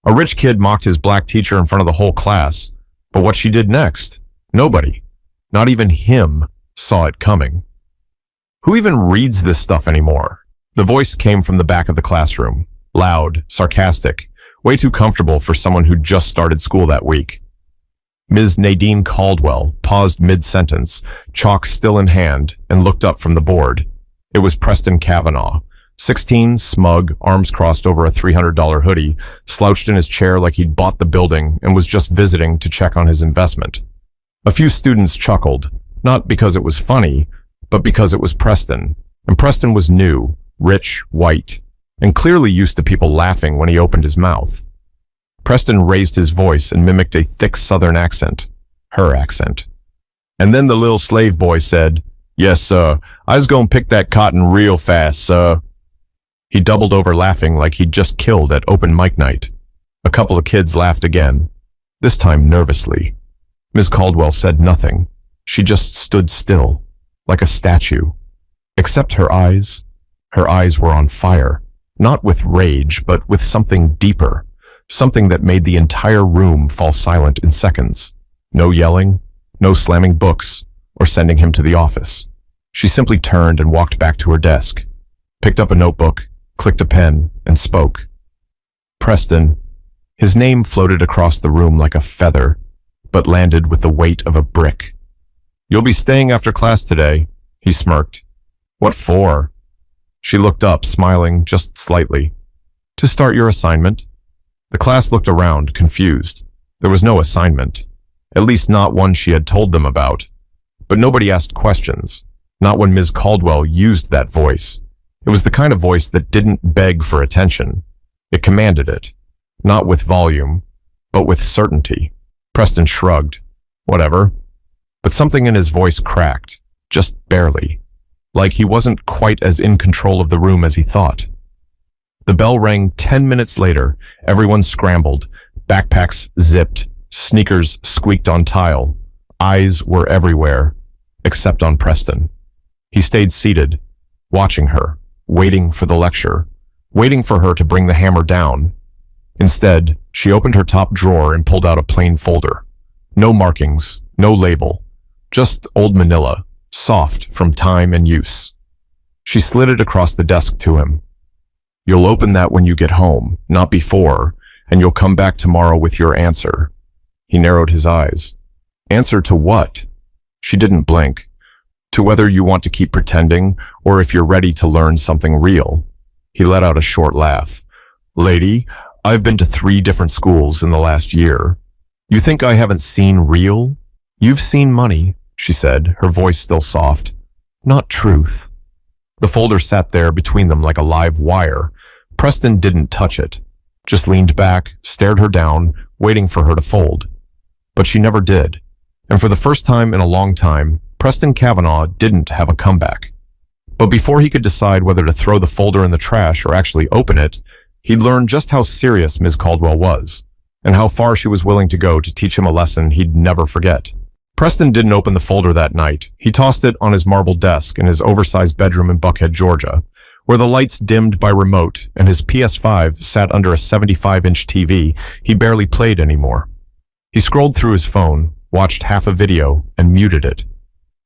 A rich kid mocked his black teacher in front of the whole class, but what she did next, nobody, not even him, saw it coming. Who even reads this stuff anymore? The voice came from the back of the classroom, loud, sarcastic, way too comfortable for someone who just started school that week. Ms. Nadine Caldwell paused mid-sentence, chalk still in hand, and looked up from the board. It was Preston Kavanaugh, 16, smug, arms crossed over a $300 hoodie, slouched in his chair like he'd bought the building and was just visiting to check on his investment. A few students chuckled, not because it was funny, but because it was Preston. And Preston was new, rich, white, and clearly used to people laughing when he opened his mouth. Preston raised his voice and mimicked a thick southern accent, her accent. And then the little slave boy said, "Yes, sir, I's gonna pick that cotton real fast, sir." He doubled over laughing like he'd just killed at open mic night. A couple of kids laughed again, this time nervously. Ms. Caldwell said nothing. She just stood still, like a statue. Except her eyes were on fire, not with rage, but with something deeper, something that made the entire room fall silent in seconds. No yelling, no slamming books, or sending him to the office. She simply turned and walked back to her desk, picked up a notebook, clicked a pen, and spoke. Preston. His name floated across the room like a feather, but landed with the weight of a brick. "You'll be staying after class today," he smirked. "What for?" She looked up, smiling just slightly. "To start your assignment." The class looked around, confused. There was no assignment, at least not one she had told them about. But nobody asked questions, not when Ms. Caldwell used that voice. It was the kind of voice that didn't beg for attention. It commanded it, not with volume, but with certainty. Preston shrugged. Whatever. But something in his voice cracked, just barely, like he wasn't quite as in control of the room as he thought. The bell rang 10 minutes later. Everyone scrambled. Backpacks zipped. Sneakers squeaked on tile. Eyes were everywhere, except on Preston. He stayed seated, watching her, waiting for the lecture, waiting for her to bring the hammer down. Instead, she opened her top drawer and pulled out a plain folder. No markings, no label, just old manila, soft from time and use. She slid it across the desk to him. "You'll open that when you get home, not before, and you'll come back tomorrow with your answer." He narrowed his eyes. "Answer to what?" She didn't blink. "To whether you want to keep pretending, or if you're ready to learn something real." He let out a short laugh. "Lady, I've been to 3 different schools in the last year. You think I haven't seen real?" "You've seen money," she said, her voice still soft. "Not truth." The folder sat there between them like a live wire. Preston didn't touch it, just leaned back, stared her down, waiting for her to fold. But she never did. And for the first time in a long time, Preston Kavanaugh didn't have a comeback. But before he could decide whether to throw the folder in the trash or actually open it, he'd learned just how serious Ms. Caldwell was, and how far she was willing to go to teach him a lesson he'd never forget. Preston didn't open the folder that night. He tossed it on his marble desk in his oversized bedroom in Buckhead, Georgia, where the lights dimmed by remote and his PS5 sat under a 75-inch TV he barely played anymore. He scrolled through his phone, watched half a video, and muted it.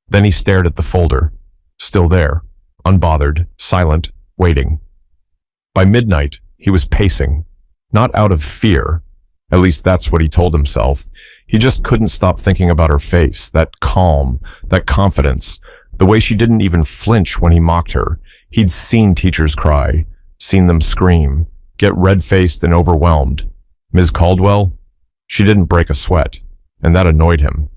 Then he stared at the folder, still there, unbothered, silent, waiting. By midnight, he was pacing, not out of fear. At least that's what he told himself. He just couldn't stop thinking about her face, that calm, that confidence, the way she didn't even flinch when he mocked her. He'd seen teachers cry, seen them scream, get red-faced and overwhelmed. Ms. Caldwell? She didn't break a sweat, and that annoyed him.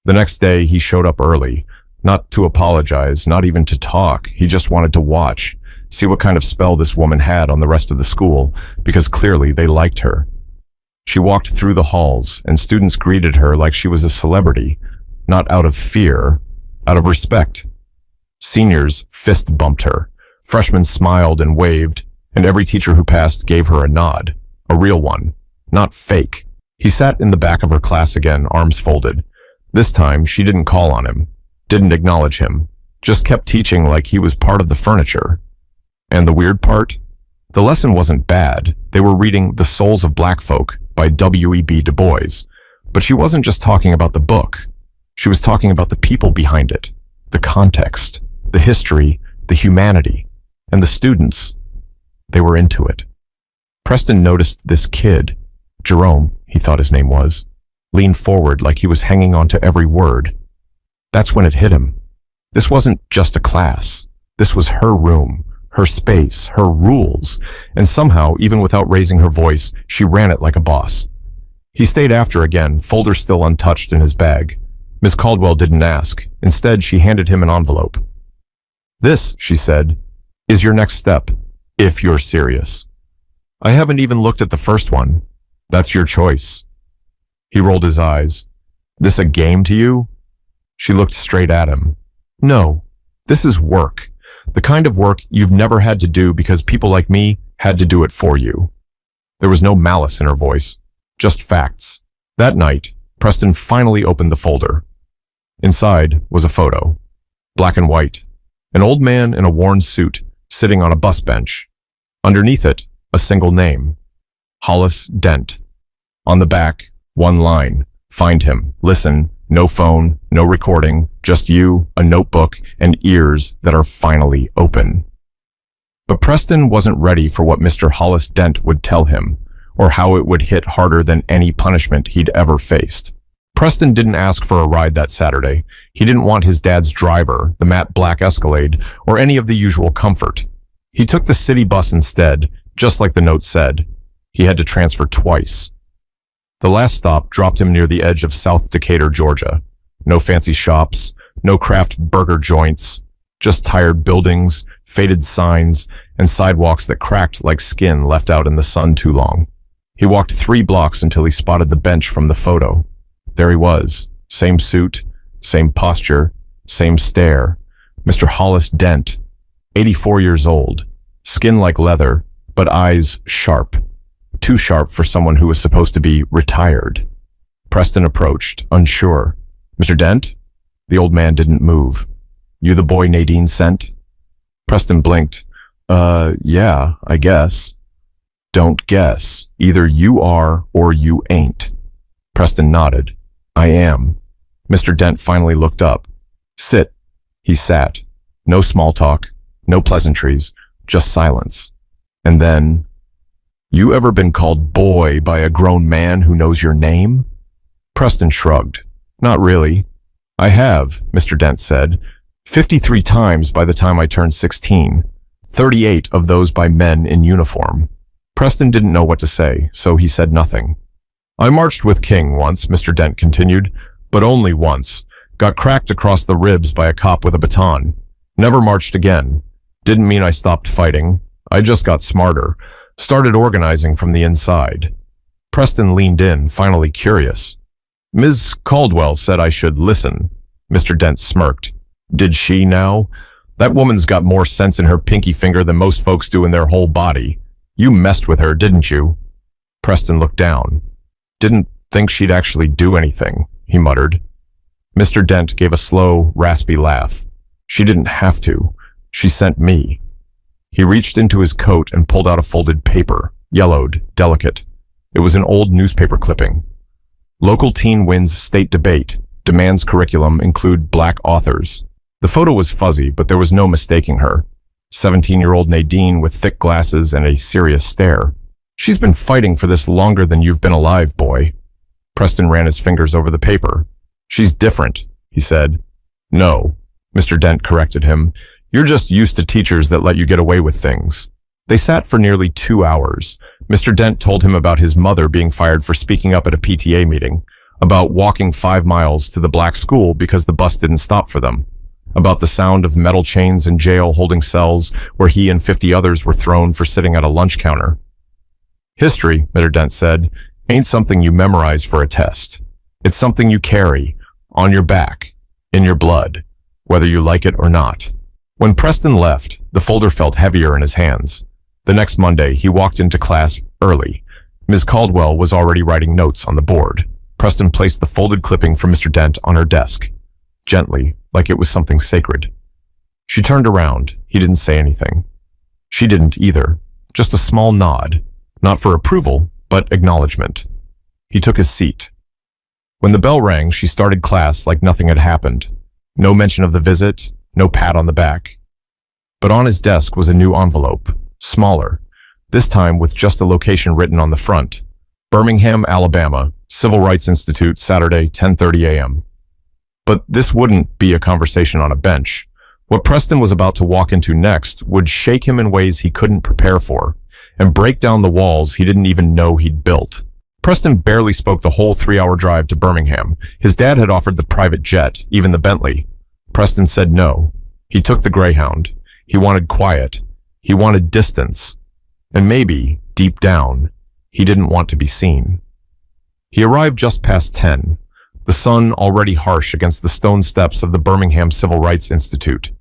The next day, he showed up early, not to apologize, not even to talk. He just wanted to watch, see what kind of spell this woman had on the rest of the school, because clearly they liked her. She walked through the halls, and students greeted her like she was a celebrity, not out of fear, out of respect. Seniors fist-bumped her. Freshmen smiled and waved, and every teacher who passed gave her a nod, a real one, not fake. He sat in the back of her class again, arms folded. This time, she didn't call on him, didn't acknowledge him, just kept teaching like he was part of the furniture. And the weird part? The lesson wasn't bad. They were reading The Souls of Black Folk by W.E.B. Du Bois. But she wasn't just talking about the book. She was talking about the people behind it, the context, the history, the humanity, and the students. They were into it. Preston noticed this kid, Jerome, he thought his name was, leaned forward like he was hanging on to every word. That's when it hit him. This wasn't just a class. This was her room, her space, her rules, and somehow, even without raising her voice, she ran it like a boss. He stayed after again, folder still untouched in his bag. Miss Caldwell didn't ask. Instead, she handed him an envelope. "This," she said, "is your next step, if you're serious. I haven't even looked at the first one. That's your choice." He rolled his eyes. "This a game to you?" She looked straight at him. "No, this is work. The kind of work you've never had to do because people like me had to do it for you." There was no malice in her voice, just facts. That night, Preston finally opened the folder. Inside was a photo, black and white, an old man in a worn suit sitting on a bus bench. Underneath it, a single name, Hollis Dent. On the back, one line, "Find him, listen, no phone, no recording, just you, a notebook, and ears that are finally open." But Preston wasn't ready for what Mr. Hollis Dent would tell him, or how it would hit harder than any punishment he'd ever faced. Preston didn't ask for a ride that Saturday. He didn't want his dad's driver, the matte black Escalade, or any of the usual comfort. He took the city bus instead, just like the note said. He had to transfer twice. The last stop dropped him near the edge of South Decatur, Georgia. No fancy shops, no craft burger joints, just tired buildings, faded signs, and sidewalks that cracked like skin left out in the sun too long. He walked 3 blocks until he spotted the bench from the photo. There he was, same suit, same posture, same stare. Mr. Hollis Dent, 84 years old, skin like leather, but eyes sharp. Too sharp for someone who was supposed to be retired. Preston approached, unsure. "Mr. Dent?" The old man didn't move. "You the boy Nadine sent?" Preston blinked. Yeah, I guess." "Don't guess. Either you are or you ain't." Preston nodded. "I am." Mr. Dent finally looked up. "Sit." He sat. No small talk, no pleasantries, just silence. And then, "You ever been called boy by a grown man who knows your name?" Preston shrugged. "Not really." "I have," Mr. Dent said. 53 times by the time I turned 16. 38 of those by men in uniform." Preston didn't know what to say, so he said nothing. "I marched with King once," Mr. Dent continued, "but only once. Got cracked across the ribs by a cop with a baton. Never marched again. Didn't mean I stopped fighting. I just got smarter. Started organizing from the inside." Preston leaned in, finally curious. "Ms. Caldwell said I should listen." Mr. Dent smirked. "Did she now? That woman's got more sense in her pinky finger than most folks do in their whole body. You messed with her, didn't you?" Preston looked down. "Didn't think she'd actually do anything," he muttered. Mr. Dent gave a slow, raspy laugh. "She didn't have to. She sent me." He reached into his coat and pulled out a folded paper, yellowed, delicate. It was an old newspaper clipping. "Local teen wins state debate. Demands curriculum include black authors." The photo was fuzzy, but there was no mistaking her. 17-year-old Nadine with thick glasses and a serious stare. "She's been fighting for this longer than you've been alive, boy." Preston ran his fingers over the paper. "She's different," he said. "No," Mr. Dent corrected him. "You're just used to teachers that let you get away with things." They sat for nearly 2 hours. Mr. Dent told him about his mother being fired for speaking up at a PTA meeting, about walking 5 miles to the black school because the bus didn't stop for them, about the sound of metal chains in jail holding cells where he and 50 others were thrown for sitting at a lunch counter. "History," Mr. Dent said, "ain't something you memorize for a test. It's something you carry, on your back, in your blood, whether you like it or not." When Preston left, the folder felt heavier in his hands. The next Monday, he walked into class early. Ms. Caldwell was already writing notes on the board. Preston placed the folded clipping from Mr. Dent on her desk, gently, like it was something sacred. She turned around. He didn't say anything. She didn't either. just a small nod, not for approval, but acknowledgement. He took his seat. When the bell rang, she started class like nothing had happened. No mention of the visit, no pat on the back. But on his desk was a new envelope, smaller, this time with just a location written on the front. Birmingham, Alabama, Civil Rights Institute, Saturday, 10:30 a.m. But this wouldn't be a conversation on a bench. What Preston was about to walk into next would shake him in ways he couldn't prepare for, and break down the walls he didn't even know he'd built. Preston barely spoke the whole 3-hour drive to Birmingham. His dad had offered the private jet, even the Bentley. Preston said no. He took the Greyhound. He wanted quiet. He wanted distance. And maybe, deep down, he didn't want to be seen. He arrived just past 10, the sun already harsh against the stone steps of the Birmingham Civil Rights Institute.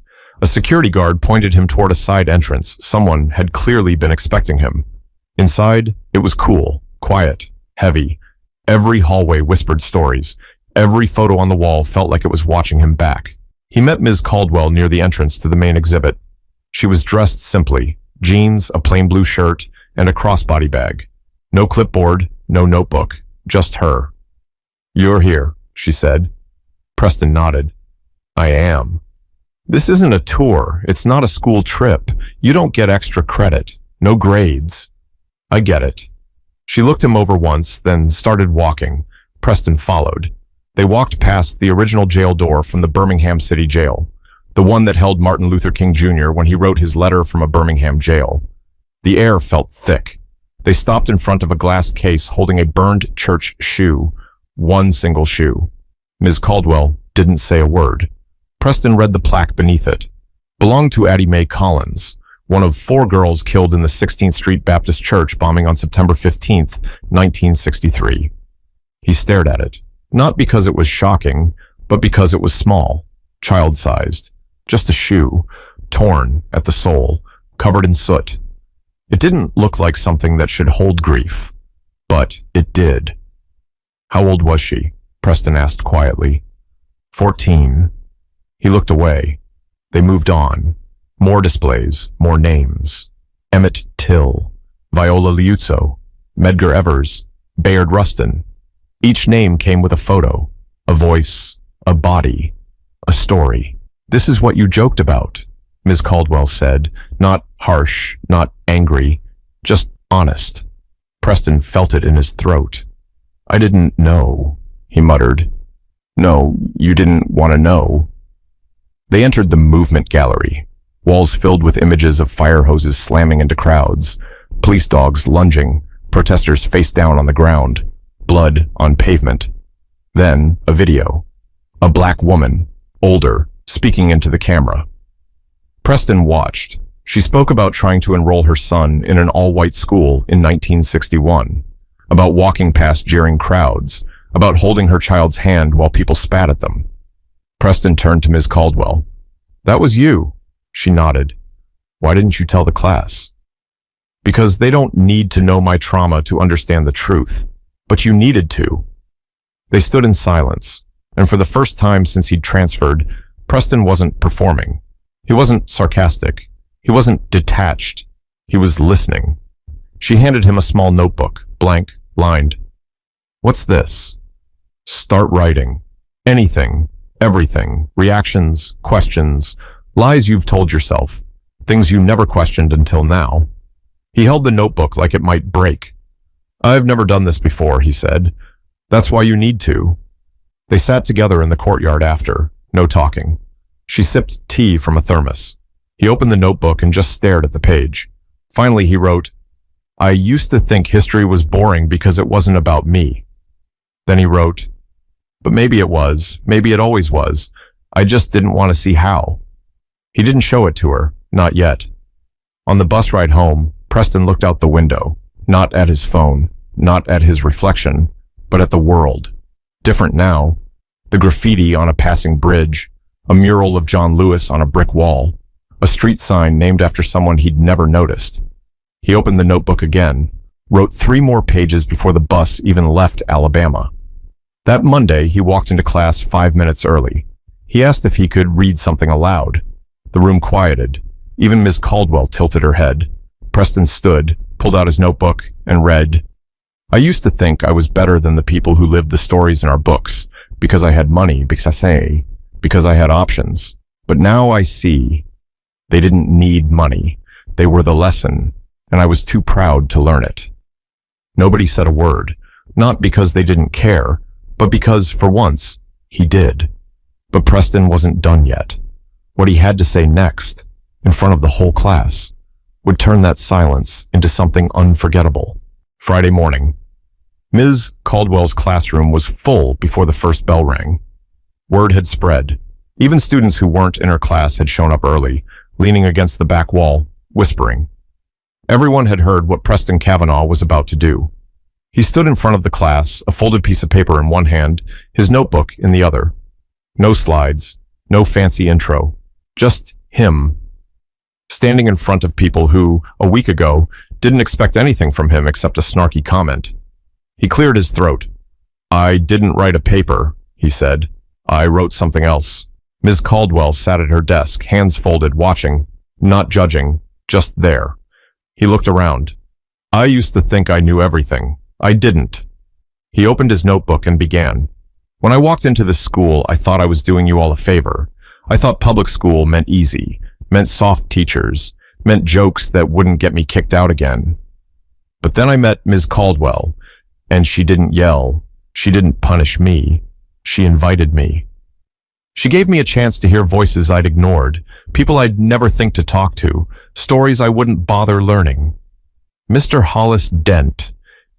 A security guard pointed him toward a side entrance. Someone had clearly been expecting him. Inside, it was cool, quiet, heavy. Every hallway whispered stories. Every photo on the wall felt like it was watching him back. He met Ms. Caldwell near the entrance to the main exhibit. She was dressed simply, jeans, a plain blue shirt, and a crossbody bag. No clipboard, no notebook, just her. "You're here," she said. Preston nodded. "I am." "This isn't a tour. It's not a school trip. You don't get extra credit. No grades." "I get it." She looked him over once, then started walking. Preston followed. They walked past the original jail door from the Birmingham City Jail, the one that held Martin Luther King Jr. when he wrote his letter from a Birmingham jail. The air felt thick. They stopped in front of a glass case holding a burned church shoe, one single shoe. Ms. Caldwell didn't say a word. Preston read the plaque beneath it. Belonged to Addie Mae Collins, one of 4 girls killed in the 16th Street Baptist Church bombing on September 15th, 1963. He stared at it, not because it was shocking, but because it was small, child-sized. Just a shoe, torn at the sole, covered in soot. It didn't look like something that should hold grief, but it did. "How old was she?" Preston asked quietly. 14. He looked away. They moved on. More displays, more names. Emmett Till, Viola Liuzzo, Medgar Evers, Bayard Rustin. Each name came with a photo, a voice, a body, a story. "This is what you joked about," Ms. Caldwell said, not harsh, not angry, just honest. Preston felt it in his throat. "I didn't know," he muttered. "No, you didn't want to know." They entered the movement gallery, walls filled with images of fire hoses slamming into crowds, police dogs lunging, protesters face down on the ground, blood on pavement. Then a video. A black woman, older, speaking into the camera. Preston watched. She spoke about trying to enroll her son in an all-white school in 1961, about walking past jeering crowds, about holding her child's hand while people spat at them. Preston turned to Ms. Caldwell. "That was you." She nodded. "Why didn't you tell the class?" "Because they don't need to know my trauma to understand the truth. But you needed to." They stood in silence, and for the first time since he'd transferred, Preston wasn't performing. He wasn't sarcastic. He wasn't detached. He was listening. She handed him a small notebook, blank, lined. "What's this?" "Start writing. Anything, everything, reactions, questions, lies you've told yourself, things you never questioned until now." He held the notebook like it might break. "I've never done this before," he said. "That's why you need to." They sat together in the courtyard after, no talking. She sipped tea from a thermos. He opened the notebook and just stared at the page. Finally, he wrote, "I used to think history was boring because it wasn't about me." Then he wrote, "But maybe it was, maybe it always was. I just didn't want to see how." He didn't show it to her, not yet. On the bus ride home, Preston looked out the window, not at his phone, not at his reflection, but at the world. Different now. The graffiti on a passing bridge, a mural of John Lewis on a brick wall, a street sign named after someone he'd never noticed. He opened the notebook again, wrote 3 more pages before the bus even left Alabama. That Monday, he walked into class 5 minutes early. He asked if he could read something aloud. The room quieted. Even Ms. Caldwell tilted her head. Preston stood, pulled out his notebook, and read, "I used to think I was better than the people who lived the stories in our books, because I had money, because I had options. But now I see they didn't need money. They were the lesson, and I was too proud to learn it." Nobody said a word, not because they didn't care, but because, for once, he did. But Preston wasn't done yet. What he had to say next, in front of the whole class, would turn that silence into something unforgettable. Friday morning. Ms. Caldwell's classroom was full before the first bell rang. Word had spread. Even students who weren't in her class had shown up early, leaning against the back wall, whispering. Everyone had heard what Preston Kavanaugh was about to do. He stood in front of the class, a folded piece of paper in one hand, his notebook in the other. No slides, no fancy intro, just him, standing in front of people who, a week ago, didn't expect anything from him except a snarky comment. He cleared his throat. "I didn't write a paper," he said. "I wrote something else." Ms. Caldwell sat at her desk, hands folded, watching, not judging, just there. He looked around. "I used to think I knew everything. I didn't." He opened his notebook and began. "When I walked into this school, I thought I was doing you all a favor. I thought public school meant easy, meant soft teachers, meant jokes that wouldn't get me kicked out again. But then I met Ms. Caldwell, and she didn't yell. She didn't punish me. She invited me. She gave me a chance to hear voices I'd ignored, people I'd never think to talk to, stories I wouldn't bother learning. Mr. Hollis Dent.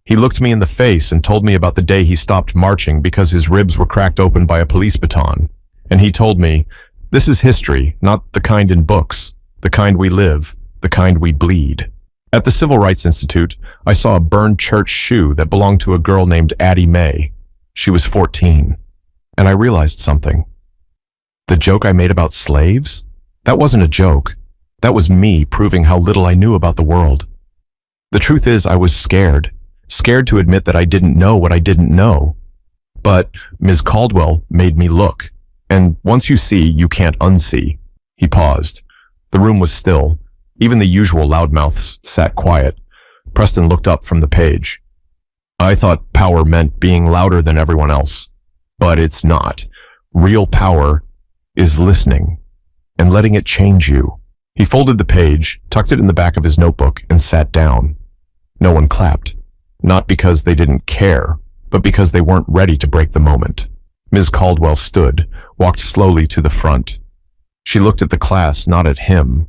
He looked me in the face and told me about the day he stopped marching because his ribs were cracked open by a police baton. And he told me, this is history, not the kind in books, the kind we live, the kind we bleed. At the Civil Rights Institute, I saw a burned church shoe that belonged to a girl named Addie Mae. She was 14. And I realized something. The joke I made about slaves? That wasn't a joke. That was me proving how little I knew about the world. The truth is, I was scared to admit that I didn't know what I didn't know. But Ms. Caldwell made me look. And once you see, you can't unsee. He paused. The room was still. Even the usual loudmouths sat quiet. Preston looked up from the page. I thought power meant being louder than everyone else. But it's not. Real power is listening and letting it change you. He folded the page, tucked it in the back of his notebook, and sat down. No one clapped. Not because they didn't care, but because they weren't ready to break the moment. Ms. Caldwell stood, walked slowly to the front. She looked at the class, not at him.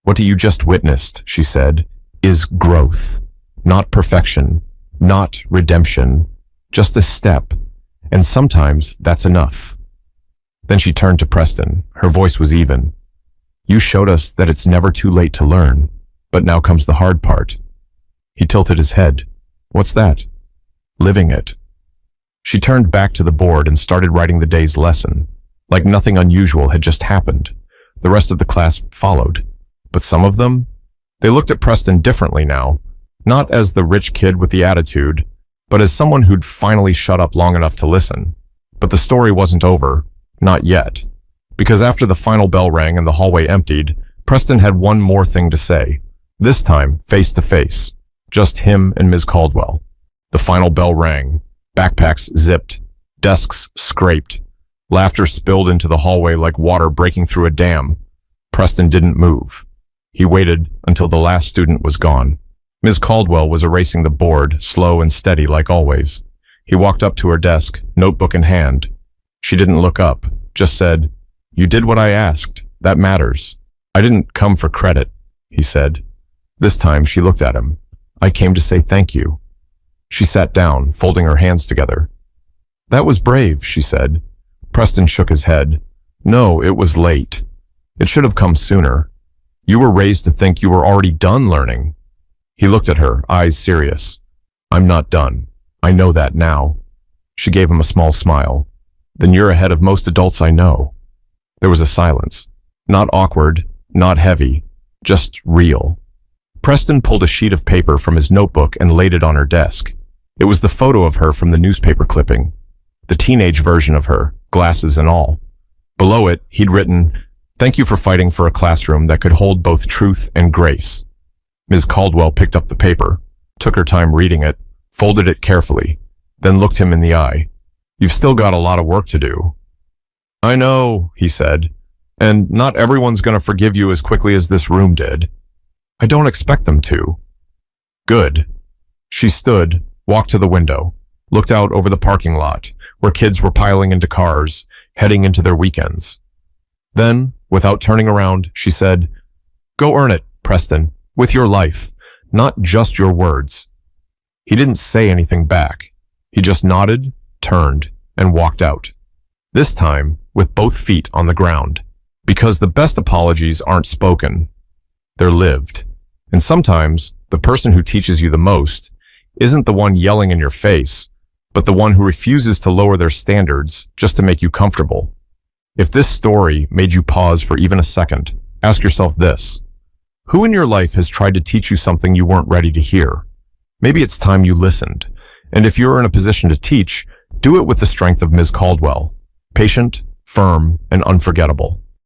What you just witnessed, she said, is growth, not perfection, not redemption, just a step. And sometimes that's enough. Then she turned to Preston. Her voice was even. You showed us that it's never too late to learn, but now comes the hard part. He tilted his head. What's that? Living it. She turned back to the board and started writing the day's lesson, like nothing unusual had just happened. The rest of the class followed. But some of them? They looked at Preston differently now, not as the rich kid with the attitude, but as someone who'd finally shut up long enough to listen. But the story wasn't over. Not yet. Because after the final bell rang and the hallway emptied, Preston had one more thing to say. This time, face to face. Just him and Ms. Caldwell. The final bell rang. Backpacks zipped. Desks scraped. Laughter spilled into the hallway like water breaking through a dam. Preston didn't move. He waited until the last student was gone. Ms. Caldwell was erasing the board, slow and steady like always. He walked up to her desk, notebook in hand. She didn't look up, just said, You did what I asked. That matters. I didn't come for credit, he said. This time she looked at him. I came to say thank you. She sat down, folding her hands together. That was brave, she said. Preston shook his head. No, it was late. It should have come sooner. You were raised to think you were already done learning. He looked at her, eyes serious. I'm not done. I know that now. She gave him a small smile. Then you're ahead of most adults I know. There was a silence. Not awkward, not heavy, just real. Preston pulled a sheet of paper from his notebook and laid it on her desk. It was the photo of her from the newspaper clipping. The teenage version of her, glasses and all. Below it, he'd written, Thank you for fighting for a classroom that could hold both truth and grace. Ms. Caldwell picked up the paper, took her time reading it, folded it carefully, then looked him in the eye. You've still got a lot of work to do. I know, he said, and not everyone's going to forgive you as quickly as this room did. I don't expect them to. Good. She stood, walked to the window, looked out over the parking lot, where kids were piling into cars, heading into their weekends. Then, without turning around, she said, Go earn it, Preston, with your life, not just your words. He didn't say anything back. He just nodded, turned, and walked out. This time, with both feet on the ground. Because the best apologies aren't spoken. They're lived. And sometimes, the person who teaches you the most isn't the one yelling in your face, but the one who refuses to lower their standards just to make you comfortable. If this story made you pause for even a second, ask yourself this. Who in your life has tried to teach you something you weren't ready to hear? Maybe it's time you listened. And if you're in a position to teach, do it with the strength of Ms. Caldwell. Patient, firm, and unforgettable.